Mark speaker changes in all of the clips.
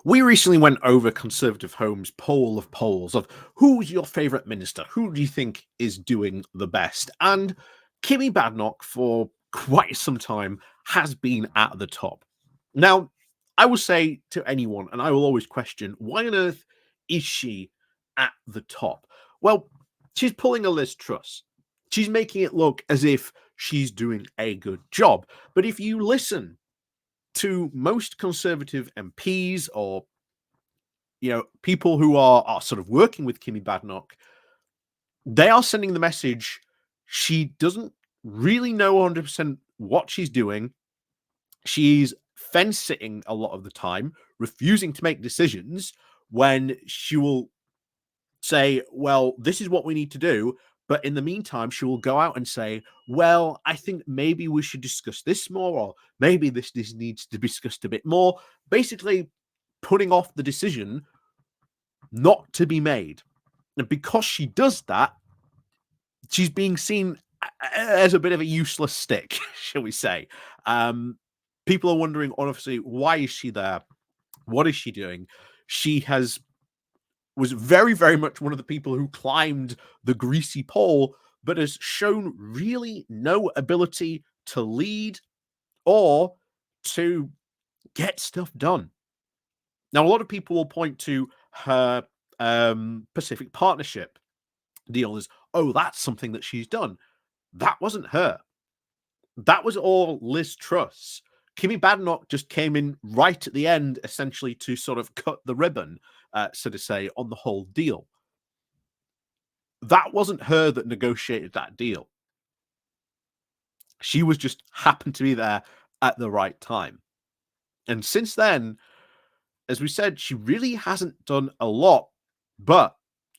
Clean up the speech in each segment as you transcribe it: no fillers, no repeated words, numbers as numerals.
Speaker 1: We recently went over Conservative Home's poll of polls of who's your favourite minister? Who do you think is doing the best? And Kemi Badenoch, for quite some time, has been at the top. Now, I will say to anyone, and I will always question, why on earth is she at the top? Well, she's pulling a Liz Truss. She's making it look as if she's doing a good job. But if you listen to most Conservative MPs or people who are sort of working with Kemi Badenoch, they are sending the message she doesn't really know 100% what she's doing. She's fence sitting a lot of the time, refusing to make decisions when she will say, well, this is what we need to do. But in the meantime, she will go out and say, well, I think maybe we should discuss this more, or maybe this needs to be discussed a bit more. Basically, putting off the decision not to be made. And because she does that, she's being seen as a bit of a useless stick, shall we say. People are wondering, obviously, why is she there? What is she doing? She was very, very much one of the people who climbed the greasy pole, but has shown really no ability to lead or to get stuff done. Now, a lot of people will point to her Pacific Partnership deal as, oh, that's something that she's done. That wasn't her. That was all Liz Truss. Kemi Badenoch just came in right at the end, essentially, to sort of cut the ribbon, so to say, on the whole deal. That wasn't her that negotiated that deal. She was just happened to be there at the right time. And since then, as we said, she really hasn't done a lot, but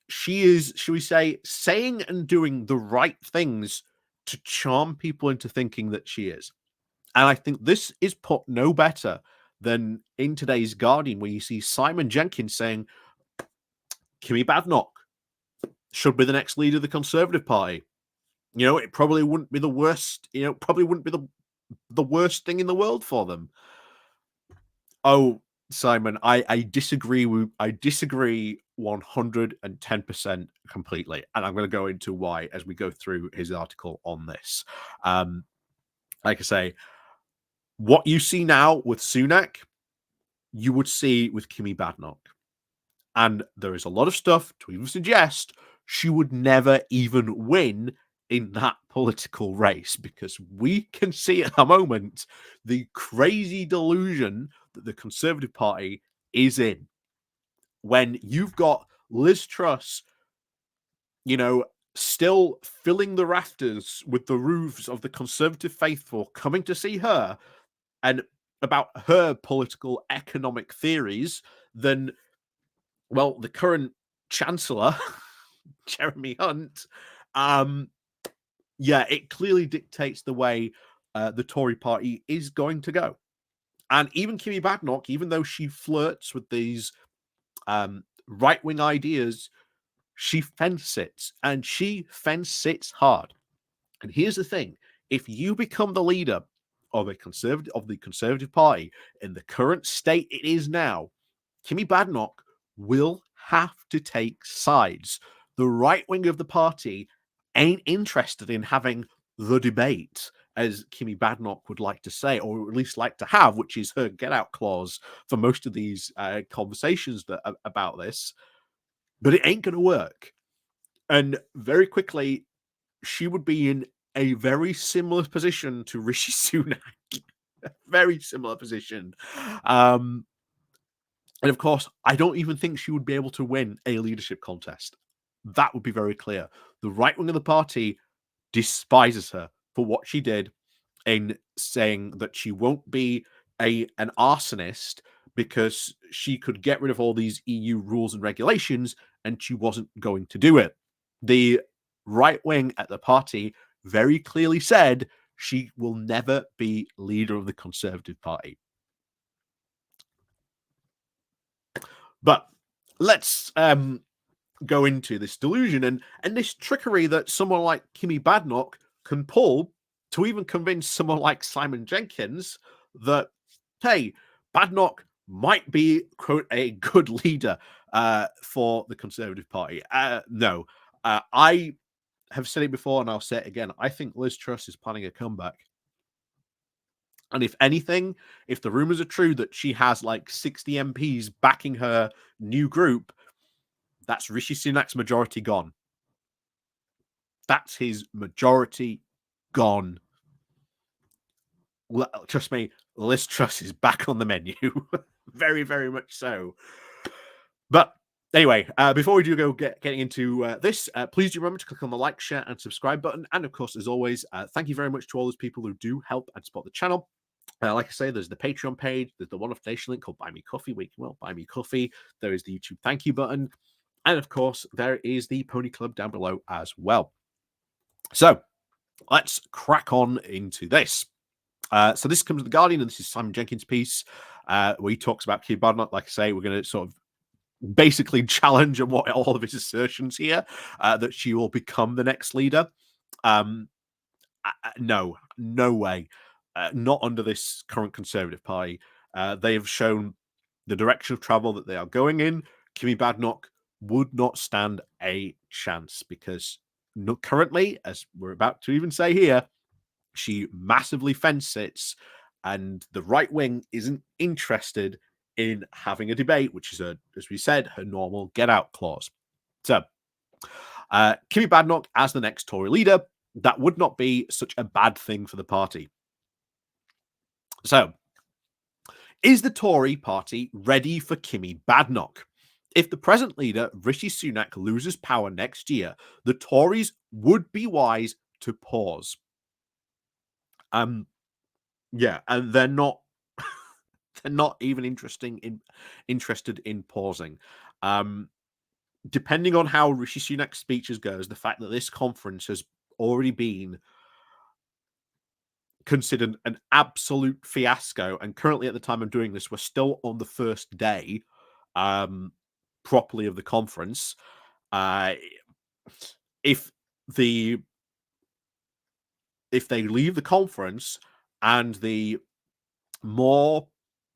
Speaker 1: she is, shall we say, saying and doing the right things to charm people into thinking that she is. And I think this is put no better than in today's Guardian, where you see Simon Jenkins saying, Kemi Badenoch should be the next leader of the Conservative Party. It probably wouldn't be the worst, probably wouldn't be the worst thing in the world for them. Oh, Simon, I disagree. I disagree 110% completely. And I'm going to go into why as we go through his article on this. Like I say, what you see now with Sunak, you would see with Kemi Badenoch. And there is a lot of stuff to even suggest she would never even win in that political race, because we can see at the moment the crazy delusion that the Conservative Party is in. When you've got Liz Truss, still filling the rafters with the roofs of the Conservative faithful coming to see her and about her political economic theories, then, well, the current Chancellor, Jeremy Hunt, it clearly dictates the way the Tory party is going to go. And even Kemi Badenoch, even though she flirts with these right-wing ideas, she fence sits, and she fence sits hard. And here's the thing: if you become the leader of the Conservative Party in the current state it is now, Kemi Badenoch will have to take sides. The right wing of the party ain't interested in having the debate, as Kemi Badenoch would like to say, or at least like to have, which is her get out clause for most of these conversations about this. But it ain't going to work. And very quickly, she would be in a very similar position to Rishi Sunak. Very similar position. And of course, I don't even think she would be able to win a leadership contest. That would be very clear. The right wing of the party despises her for what she did in saying that she won't be an arsonist because she could get rid of all these EU rules and regulations, and she wasn't going to do it. The right wing at the party very clearly said she will never be leader of the Conservative Party. But let's go into this delusion and this trickery that someone like Kemi Badenoch can pull to even convince someone like Simon Jenkins that, hey, Badenoch might be, quote, a good leader for the Conservative Party. No, I have said it before and I'll say it again. I think Liz Truss is planning a comeback. And if anything, if the rumors are true that she has like 60 MPs backing her new group, that's Rishi Sunak's majority gone. That's his majority gone. Trust me, Liz Truss is back on the menu. Very, very much so. But anyway, before we do go getting into this, please do remember to click on the like, share, and subscribe button. And of course, as always, thank you very much to all those people who do help and support the channel. Like I say, there's the Patreon page, there's the one off donation link called Buy Me Coffee, where you can, well, buy me coffee. There is the YouTube thank you button. And of course, there is the Pony Club down below as well. So let's crack on into this. So this comes to The Guardian, and this is Simon Jenkins' piece where he talks about Kemi Badenoch. Like I say, we're going to sort of basically challenge on what all of his assertions here, that she will become the next leader. No way. Not under this current Conservative Party. They have shown the direction of travel that they are going in. Kemi Badenoch would not stand a chance because currently, as we're about to even say here, she massively fence sits, and the right wing isn't interested in having a debate, which is, as we said, her normal get out clause. So, Kemi Badenoch as the next Tory leader, that would not be such a bad thing for the party. So, is the Tory party ready for Kemi Badenoch? If the present leader, Rishi Sunak, loses power next year, the Tories would be wise to pause. Yeah, and they're not they're not even interested in pausing. Depending on how Rishi Sunak's speeches goes, the fact that this conference has already been considered an absolute fiasco, and currently at the time of doing this, we're still on the first day properly of the conference. If they leave the conference and the more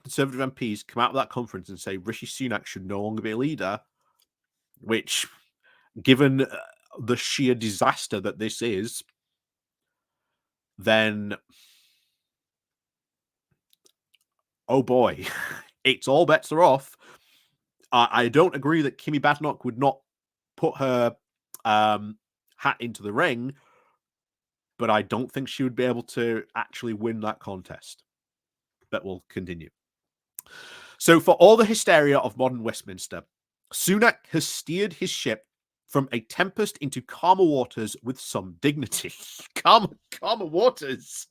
Speaker 1: Conservative MPs come out of that conference and say Rishi Sunak should no longer be a leader, which, given the sheer disaster that this is, then, oh boy, it's all bets are off. I don't agree that Kemi Badenoch would not put her hat into the ring, but I don't think she would be able to actually win that contest. But we'll continue. So, for all the hysteria of modern Westminster, Sunak has steered his ship from a tempest into calmer waters with some dignity. calmer waters?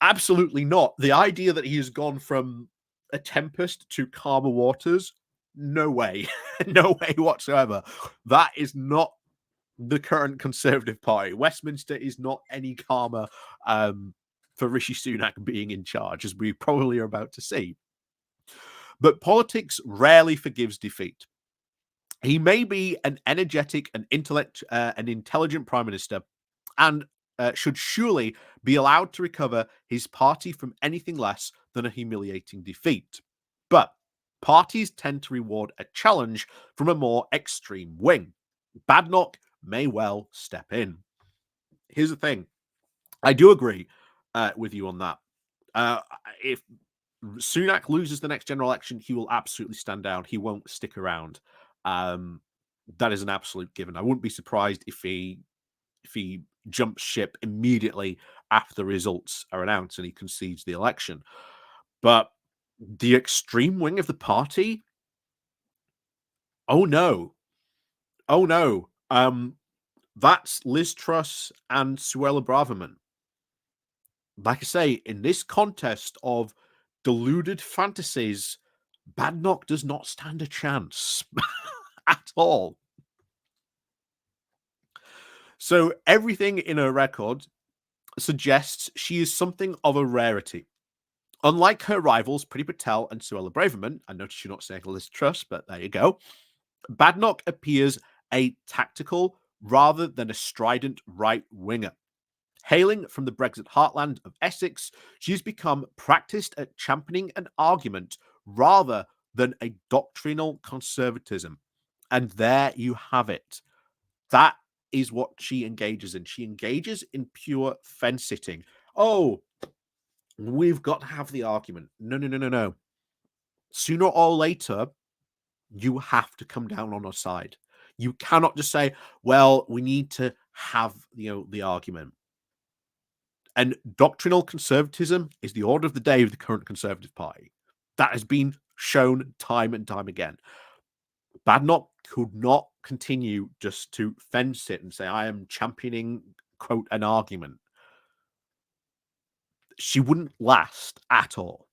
Speaker 1: Absolutely not. The idea that he has gone from a tempest to calmer waters, no way. No way whatsoever. That is not the current Conservative Party. Westminster is not any calmer for Rishi Sunak being in charge, as we probably are about to see. But politics rarely forgives defeat. He may be an energetic and intelligent prime minister, and should surely be allowed to recover his party from anything less than a humiliating defeat. But parties tend to reward a challenge from a more extreme wing. Badenoch may well step in. Here's the thing. I do agree with you on that. If Sunak loses the next general election, he will absolutely stand down. He won't stick around. That is an absolute given. I wouldn't be surprised if he jumps ship immediately after the results are announced and he concedes the election. But the extreme wing of the party, oh no. That's Liz Truss and Suella Braverman. Like I say, in this contest of deluded fantasies, Badenoch does not stand a chance at all. So everything in her record suggests she is something of a rarity. Unlike her rivals, Priti Patel and Suella Braverman, I notice you're not saying Liz Truss, but there you go, Badenoch appears a tactical rather than a strident right winger. Hailing from the Brexit heartland of Essex, she's become practiced at championing an argument rather than a doctrinal conservatism. And there you have it. That is what she engages in. She engages in pure fence sitting. Oh, we've got to have the argument. No, no, no, no, no. Sooner or later, you have to come down on our side. You cannot just say, well, we need to have, the argument. And doctrinal conservatism is the order of the day of the current Conservative Party. That has been shown time and time again. Badenoch could not continue just to fence it and say, I am championing, quote, an argument. She wouldn't last at all.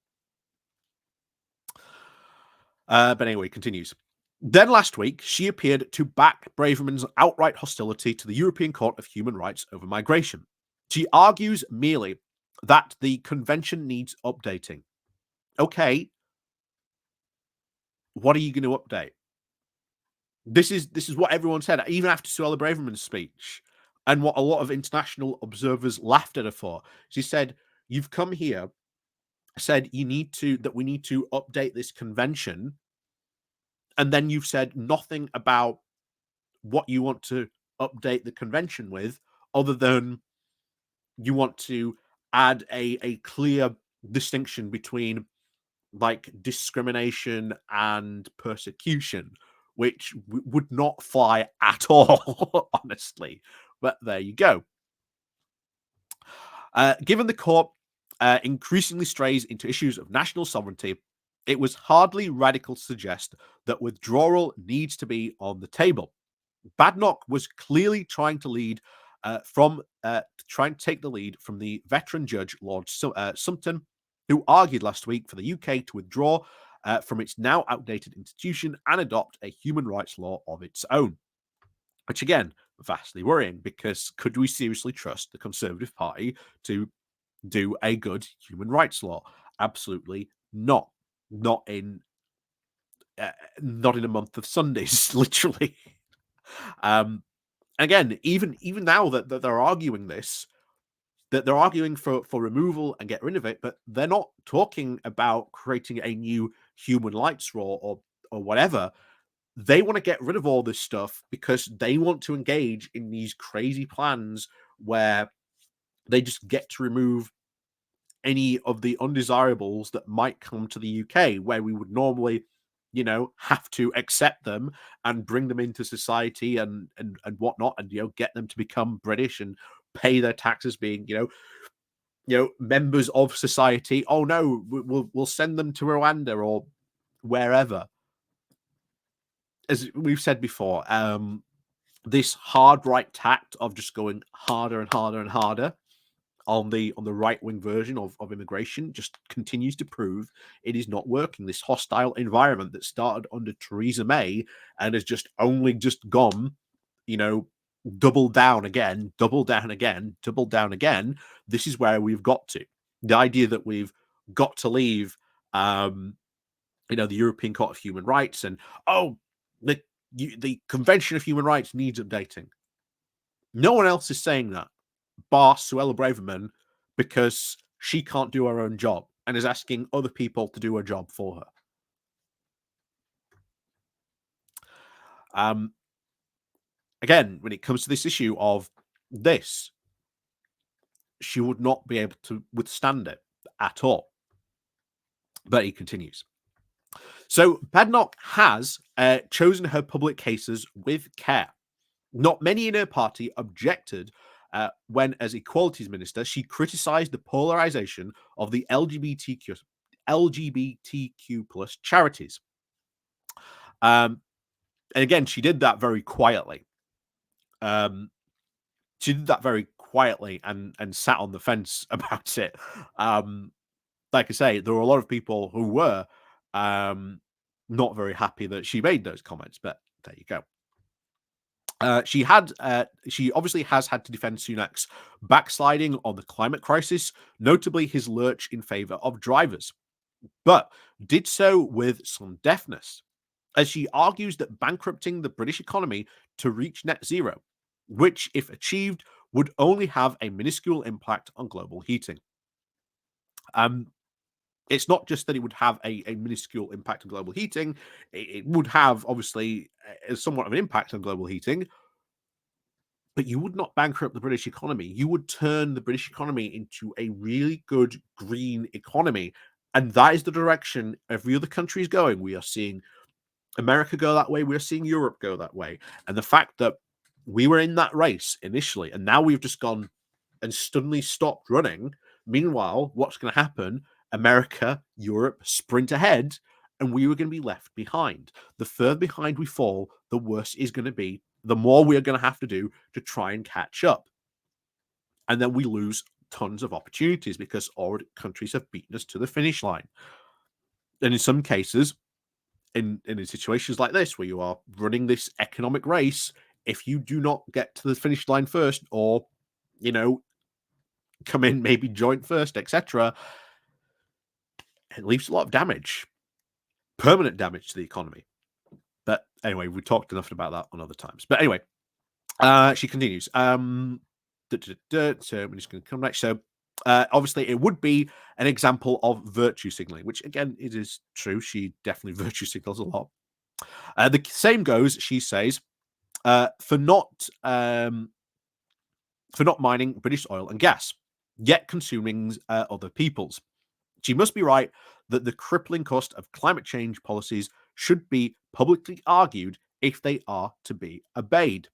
Speaker 1: But anyway, continues. Then last week, she appeared to back Braverman's outright hostility to the European Court of Human Rights over migration. She argues merely that the convention needs updating. Okay, what are you going to update? This is what everyone said, even after Suella Braverman's speech, and what a lot of international observers laughed at her for. She said, "You've come here, said we need to update this convention, and then you've said nothing about what you want to update the convention with, other than you want to add a clear distinction between like discrimination and persecution, which would not fly at all, honestly. But there you go. Given the court increasingly strays into issues of national sovereignty, it was hardly radical to suggest that withdrawal needs to be on the table. Badenoch was clearly trying to take the lead from the veteran judge Lord Sumpton, who argued last week for the UK to withdraw from its now outdated institution and adopt a human rights law of its own. Which again, vastly worrying, because could we seriously trust the Conservative Party to do a good human rights law? Absolutely not. Not in a month of Sundays, literally. Again, even now that they're arguing this, that they're arguing for removal and get rid of it, but they're not talking about creating a new human rights law or whatever. They want to get rid of all this stuff because they want to engage in these crazy plans where they just get to remove any of the undesirables that might come to the UK, where we would normally, have to accept them and bring them into society and whatnot, and get them to become British and pay their taxes, being members of society. Oh no, we'll send them to Rwanda or wherever. As we've said before, this hard right tact of just going harder and harder and harder on the right-wing version of immigration just continues to prove it is not working. This hostile environment that started under Theresa May and has just only just gone, double down again, double down again, double down again. This is where we've got to. The idea that we've got to leave, the European Court of Human Rights, and the Convention of Human Rights needs updating. No one else is saying that, bar Suella Braverman, because she can't do her own job and is asking other people to do her job for her. Again, when it comes to this issue of this, she would not be able to withstand it at all. But he continues. So Badenoch has chosen her public cases with care. Not many in her party objected when, as Equalities Minister, she criticised the polarisation of the LGBTQ plus charities. And again, she did that very quietly. She did that very quietly and sat on the fence about it. Like I say, there were a lot of people who were not very happy that she made those comments, but there you go. She obviously has had to defend Sunak's backsliding on the climate crisis, notably his lurch in favour of drivers, but did so with some deftness, as she argues that bankrupting the British economy to reach net zero, which, if achieved, would only have a minuscule impact on global heating. Um, it's not just that it would have a minuscule impact on global heating, it would have, obviously, somewhat of an impact on global heating, but you would not bankrupt the British economy. You would turn the British economy into a really good green economy. And that is the direction every other country is going. We are seeing America go that way. We're seeing Europe go that way. And the fact that we were in that race initially, and now we've just gone and suddenly stopped running. Meanwhile, what's going to happen? America, Europe sprint ahead, and we were going to be left behind. The further behind we fall, the worse it's going to be, the more we are going to have to do to try and catch up. And then we lose tons of opportunities because all countries have beaten us to the finish line. And in some cases, in situations like this, where you are running this economic race, if you do not get to the finish line first, or, you know, come in maybe joint first, etc., it leaves a lot of damage, permanent damage to the economy. But anyway, we talked enough about that on other times. But anyway, she continues. So I'm just going to come back. So obviously, it would be an example of virtue signaling, which again, it is true. She definitely virtue signals a lot. The same goes, she says, for not mining British oil and gas, yet consuming other people's. She must be right that the crippling cost of climate change policies should be publicly argued if they are to be obeyed.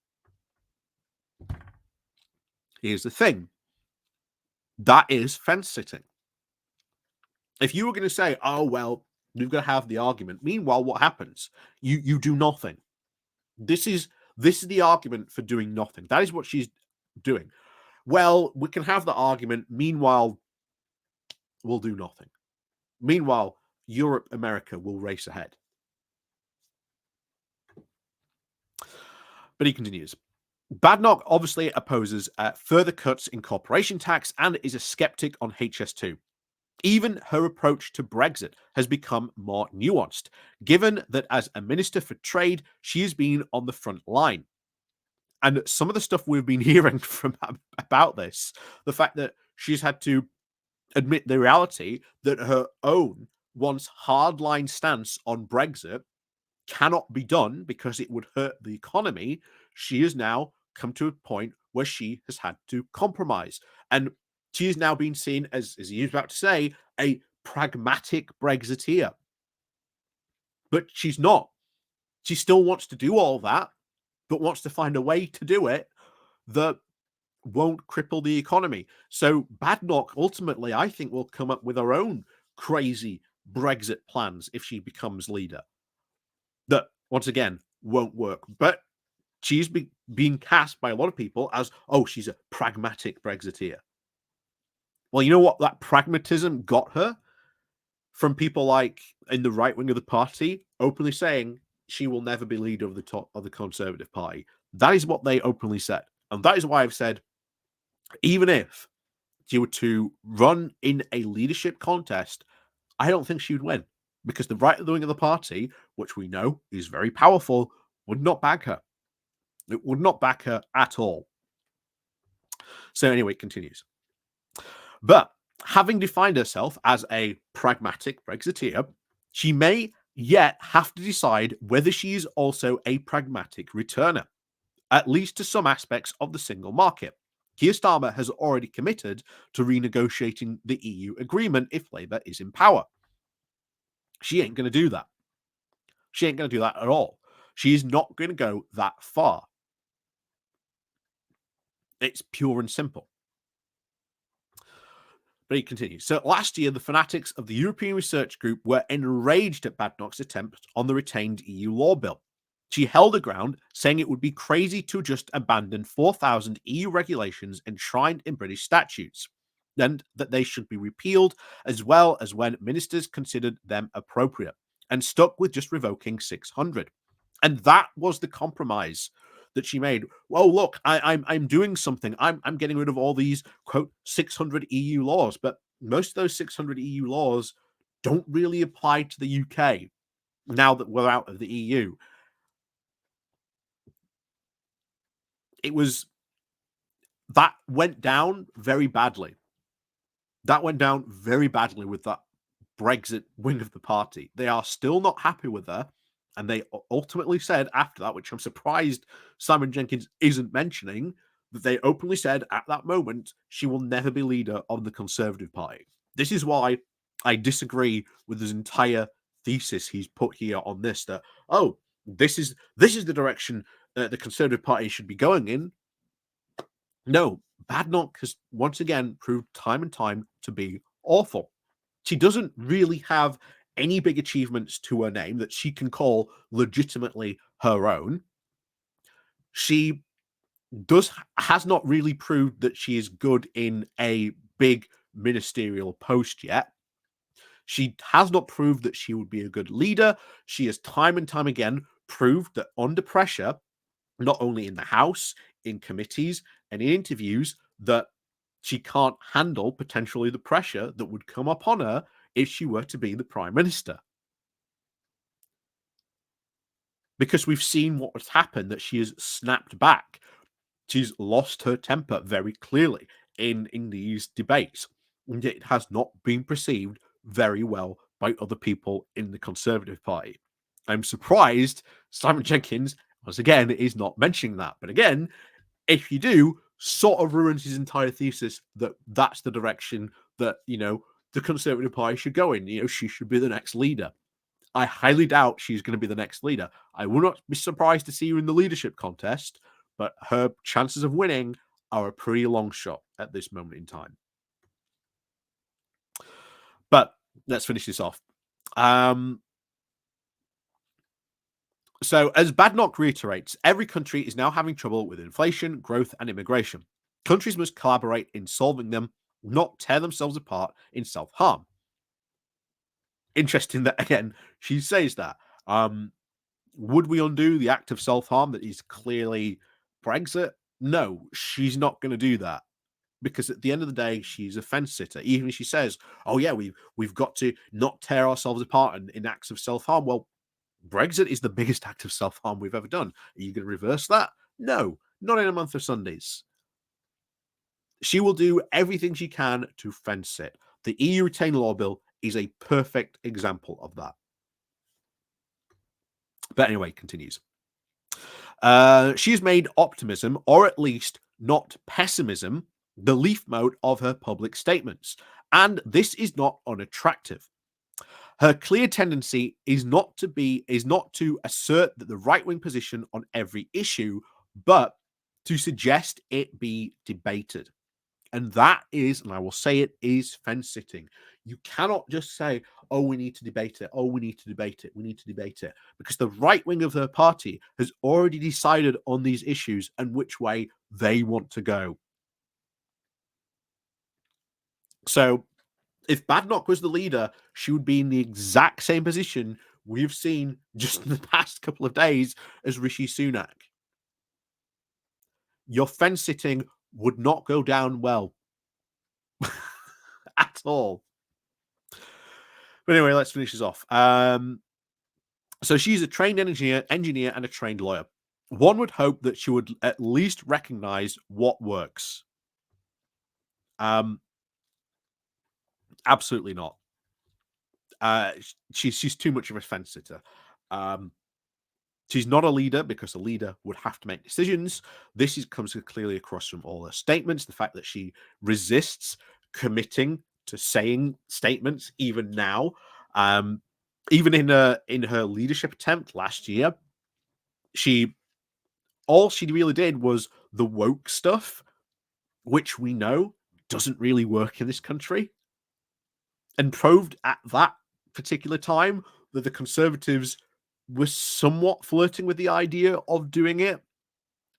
Speaker 1: Here's the thing. That is fence sitting. If you were going to say, oh, well, you've got to have the argument. Meanwhile, what happens? You do nothing. This is the argument for doing nothing. That is what she's doing. Well, we can have the argument. Meanwhile, we'll do nothing. Meanwhile, Europe, America will race ahead. But he continues. Badenoch obviously opposes further cuts in corporation tax and is a skeptic on HS2. Even her approach to Brexit has become more nuanced, given that as a Minister for Trade, she has been on the front line. And some of the stuff we've been hearing about this, the fact that she's had to admit the reality that her own once hardline stance on Brexit cannot be done because it would hurt the economy, she has now come to a point where she has had to compromise. And she is now being seen as he was about to say, a pragmatic Brexiteer. But she's not. She still wants to do all that, but wants to find a way to do it that won't cripple the economy. So Badenoch ultimately, I think, will come up with her own crazy Brexit plans if she becomes leader. That, once again, won't work. But she's being cast by a lot of people as, oh, she's a pragmatic Brexiteer. Well, you know what that pragmatism got her? From people like in the right wing of the party openly saying she will never be leader of the top of the Conservative Party. That is what they openly said. And that is why I've said, even if she were to run in a leadership contest, I don't think she would win. Because the right wing of the party, which we know is very powerful, would not back her. It would not back her at all. So anyway, it continues. But having defined herself as a pragmatic Brexiteer, she may yet have to decide whether she is also a pragmatic returner, at least to some aspects of the single market. Keir Starmer has already committed to renegotiating the EU agreement if Labour is in power. She ain't going to do that. She ain't going to do that at all. She is not going to go that far. It's pure and simple. But he continues. So last year, the fanatics of the European Research Group were enraged at Badenoch's attempt on the retained EU law bill. She held her ground, saying it would be crazy to just abandon 4,000 EU regulations enshrined in British statutes, and that they should be repealed, as well as when ministers considered them appropriate, and stuck with just revoking 600. And that was the compromise that she made. Well, look, I'm doing something. I'm getting rid of all these quote 600 EU laws, but most of those 600 EU laws don't really apply to the UK now that we're out of the EU. It was that went down very badly. That went down very badly with that Brexit wing of the party. They are still not happy with her. And they ultimately said after that, which I'm surprised Simon Jenkins isn't mentioning, that they openly said at that moment she will never be leader of the Conservative Party. This is why I disagree with his entire thesis he's put here on this. That this is the direction the Conservative Party should be going in. No, Badenoch has once again proved time and time to be awful. She doesn't really have any big achievements to her name that she can call legitimately her own. She has not really proved that she is good in a big ministerial post yet. She has not proved that she would be a good leader. She has time and time again proved that under pressure, not only in the House, in committees, and in interviews, that she can't handle potentially the pressure that would come upon her if she were to be the Prime Minister. Because we've seen what has happened, that she has snapped back. She's lost her temper very clearly in these debates, and it has not been perceived very well by other people in the Conservative Party. I'm surprised Simon Jenkins, once again, is not mentioning that. But again, if you do, sort of ruins his entire thesis that that's the direction that, the Conservative Party should go in. She should be the next leader. I highly doubt she's going to be the next leader. I would not be surprised to see her in the leadership contest, but her chances of winning are a pretty long shot at this moment in time. But let's finish this off. So, as Badenoch reiterates, every country is now having trouble with inflation, growth, and immigration. Countries must collaborate in solving them, not tear themselves apart in self-harm. Interesting that, again, she says that. Would we undo the act of self-harm that is clearly Brexit? No, she's not going to do that. Because at the end of the day, she's a fence sitter. Even if she says, "Oh yeah, we've got to not tear ourselves apart in acts of self harm." Well, Brexit is the biggest act of self harm we've ever done. Are you going to reverse that? No, not in a month of Sundays. She will do everything she can to fence it. The EU Retain Law Bill is a perfect example of that. But anyway, continues. She has made optimism, or at least not pessimism, the leaf mode of her public statements, and this is not unattractive. Her clear tendency is not to assert that the right-wing position on every issue, but to suggest it be debated. And that is, and I will say it, is fence sitting. You cannot just say, "Oh, we need to debate it. Oh, we need to debate it. We need to debate it." Because the right wing of their party has already decided on these issues and which way they want to go. So if Badenoch was the leader, she would be in the exact same position we've seen just in the past couple of days as Rishi Sunak. Your fence sitting would not go down well at all. But anyway, let's finish this off. So she's a trained engineer and a trained lawyer. One would hope that she would at least recognize what works. Absolutely not. She's too much of a fence sitter. She's not a leader because a leader would have to make decisions. This comes clearly across from all her statements. The fact that she resists committing to saying statements even now, even in her leadership attempt last year, all she really did was the woke stuff, which we know doesn't really work in this country, and proved at that particular time that the Conservatives were somewhat flirting with the idea of doing it.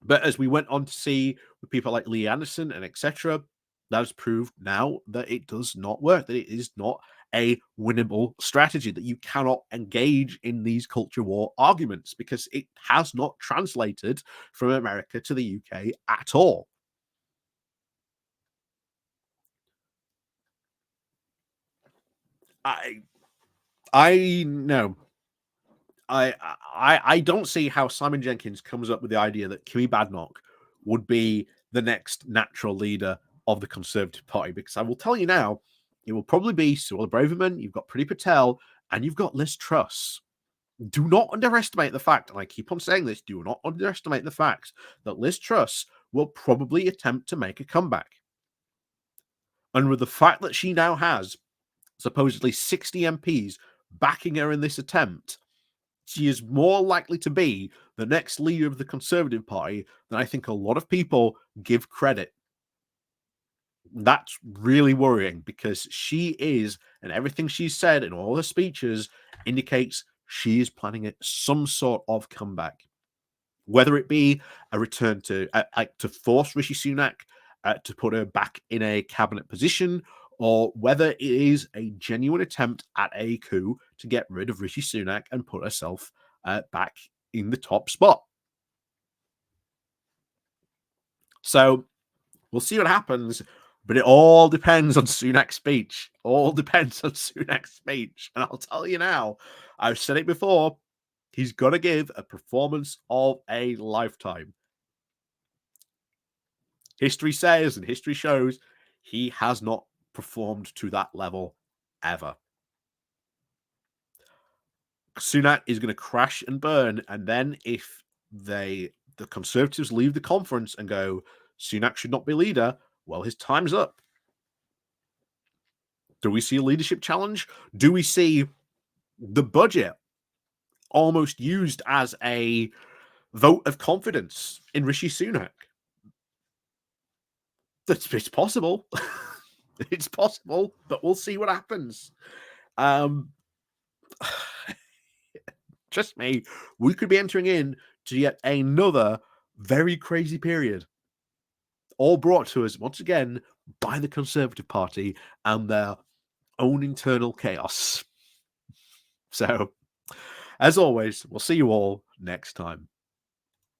Speaker 1: But as we went on to see with people like Lee Anderson and etc., that has proved now that it does not work, that it is not a winnable strategy, that you cannot engage in these culture war arguments because it has not translated from America to the UK at all. I know. I don't see how Simon Jenkins comes up with the idea that Kemi Badenoch would be the next natural leader of the Conservative Party, because I will tell you now, it will probably be Suella Braverman, you've got Priti Patel, and you've got Liz Truss. Do not underestimate the fact, and I keep on saying this, do not underestimate the fact that Liz Truss will probably attempt to make a comeback. And with the fact that she now has supposedly 60 MPs backing her in this attempt, she is more likely to be the next leader of the Conservative Party than I think a lot of people give credit. That's really worrying because she is, and everything she's said in all her speeches indicates she is planning some sort of comeback. Whether it be a return to force Rishi Sunak to put her back in a cabinet position, or whether it is a genuine attempt at a coup to get rid of Rishi Sunak and put herself back in the top spot. So we'll see what happens, but it all depends on Sunak's speech. All depends on Sunak's speech. And I'll tell you now, I've said it before, he's got to give a performance of a lifetime. History says and history shows he has not performed to that level ever. Sunak is going to crash and burn, and then if the Conservatives leave the conference and go, Sunak should not be leader, well, his time's up. Do we see a leadership challenge? Do we see the budget almost used as a vote of confidence in Rishi Sunak? It's possible. It's possible, but we'll see what happens. Trust me, we could be entering in to yet another very crazy period, all brought to us once again by the Conservative Party and their own internal chaos. So, as always, we'll see you all next time.